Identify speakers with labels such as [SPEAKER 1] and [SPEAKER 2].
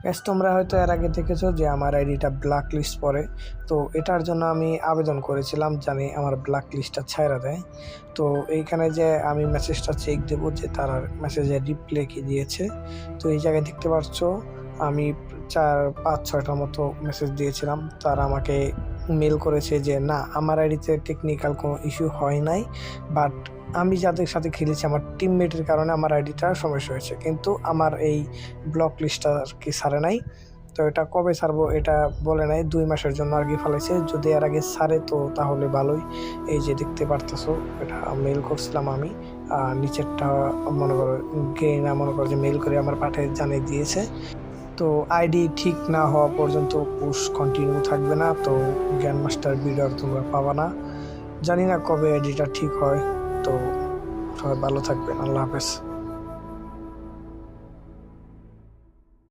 [SPEAKER 1] Gas তোমরা হয়তো এর আগে দেখেছো যে আমার আইডিটা ব্ল্যাক লিস্ট পড়ে। তো এটার জন্য আমি আবেদন করেছিলাম জানি আমার ব্ল্যাক লিস্টটা ছাইড়া দেয়। তো এইখানে যে আমি মেসেজটা চেক দেবো যে তারা মেসেজে রিপ্লাই কি দিয়েছে। তো এই জায়গায় দেখতে পাচ্ছ আমি 4-5-6টার মতো মেসেজ দিয়েছিলাম। তারা আমাকে মেল করেছে যে না আমার আইডিতে টেকনিক্যাল কোনো ইস্যু হয় নাই, বাট আমি যাদের সাথে খেলেছি আমার টিমমেটের কারণে আমার আইডিটা সমস্যা হয়েছে, কিন্তু আমার এই ব্লক লিস্টটা আর কি ছাড়ে নাই। তো এটা কবে ছাড়বো এটা বলে নাই, 2 মাসের জন্য আর কি ফেলেছে। যদি এর আগে ছাড়ে তো তাহলে ভালোই। এই যে দেখতে পারতেছো এটা মেল করছিলাম আমি, আর নিচেরটা মনে করো মনে করো যে মেল করে আমার পাঠে জানিয়ে দিয়েছে। তো আইডি ঠিক না হওয়া পর্যন্ত পুশ কন্টিনিউ থাকবে না, তো জ্ঞান মাস্টার ভিডিও তোমরা পাবা না। জানি না কবে আইডিটা ঠিক হয়। তো সবাই ভালো থাকবেন, আল্লাহ হাফেজ।